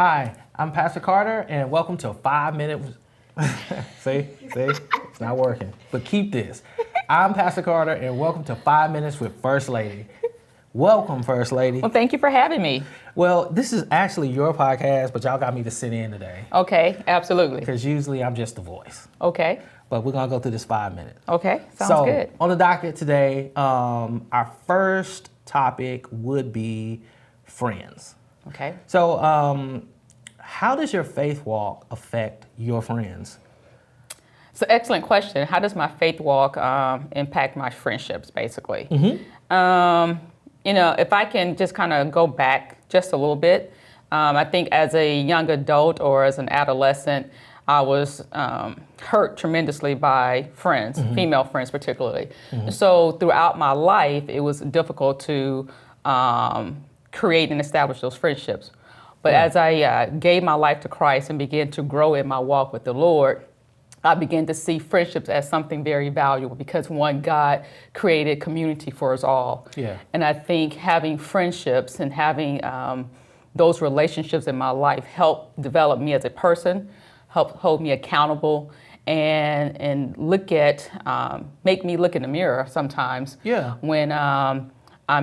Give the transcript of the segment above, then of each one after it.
Hi, I'm Pastor Carter, and welcome to 5 Minutes. See, it's not working. But keep this. I'm Pastor Carter, and welcome to 5 Minutes with First Lady. Welcome, First Lady. Well, thank you for having me. Well, this is actually your podcast, but y'all got me to sit in today. Okay, absolutely. Because usually I'm just the voice. Okay. But we're going to go through this 5 minutes. Okay, sounds good. On the docket today, our first topic would be friends. Okay. So, how does your faith walk affect your friends? It's an excellent question. How does my faith walk impact my friendships, basically? If I can just kind of go back just a little bit, I think as a young adult or as an adolescent, I was hurt tremendously by friends, female friends particularly. So throughout my life, it was difficult to create and establish those friendships. But as I gave my life to Christ and began to grow in my walk with the Lord, I began to see friendships as something very valuable because, one, God created community for us all. Yeah. And I think having friendships and having those relationships in my life helped develop me as a person, helped hold me accountable, and make me look in the mirror sometimes. Yeah. When I'm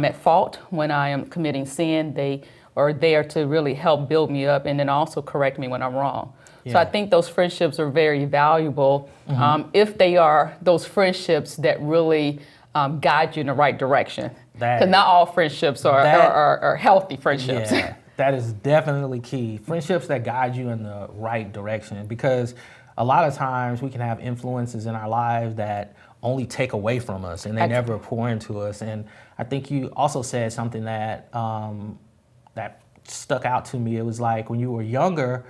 at fault, when I am committing sin, they are there to really help build me up and then also correct me when I'm wrong. Yeah. So I think those friendships are very valuable if they are those friendships that really guide you in the right direction. Because not all friendships are healthy friendships. Yeah, that is definitely key. Friendships that guide you in the right direction, because a lot of times we can have influences in our lives that only take away from us and they never pour into us. And I think you also said something that that stuck out to me. It was like when you were younger,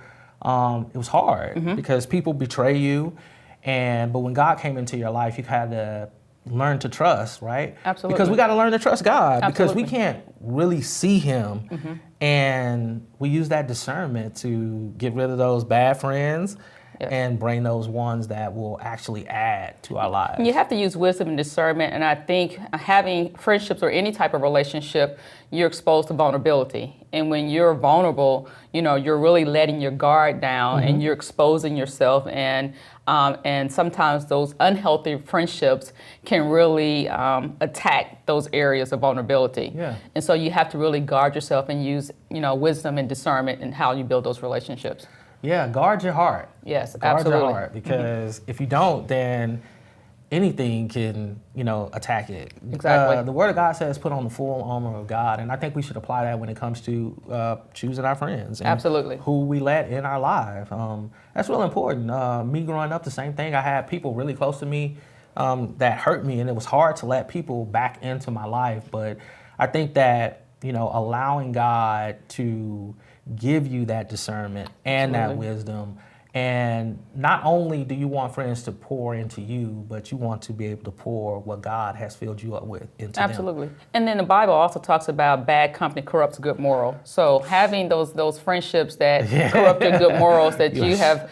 it was hard because people betray you, but when God came into your life, you've had to learn to trust, right? Absolutely. Because we got to learn to trust God. Absolutely. Because we can't really see Him, and we use that discernment to get rid of those bad friends. Yes. And bring those ones that will actually add to our lives. You have to use wisdom and discernment, and I think having friendships or any type of relationship, you're exposed to vulnerability. And when you're vulnerable, you're really letting your guard down and you're exposing yourself, and sometimes those unhealthy friendships can really attack those areas of vulnerability. Yeah. And so you have to really guard yourself and use, wisdom and discernment in how you build those relationships. Yeah, guard your heart. Yes, guard absolutely. Your heart, because if you don't, then anything can, attack it. Exactly. The Word of God says put on the full armor of God, and I think we should apply that when it comes to choosing our friends. And absolutely. Who we let in our life. That's real important. Me growing up, the same thing. I had people really close to me that hurt me, and it was hard to let people back into my life. But I think that, allowing God to give you that discernment and that wisdom. And not only do you want friends to pour into you, but you want to be able to pour what God has filled you up with into Absolutely. them. And then the Bible also talks about bad company corrupts good moral. So having those friendships that corrupt your good morals that you have,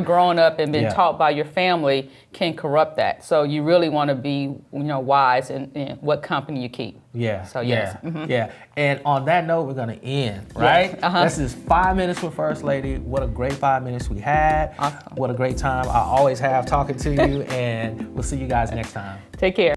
grown up and been taught by your family can corrupt that. So you really want to be, wise in what company you keep. Yeah. So yes. Yeah. And on that note, we're going to end, right? Yes. This is 5 Minutes with First Lady. What a great 5 minutes we had. Awesome. What a great time I always have talking to you, and we'll see you guys next time. Take care.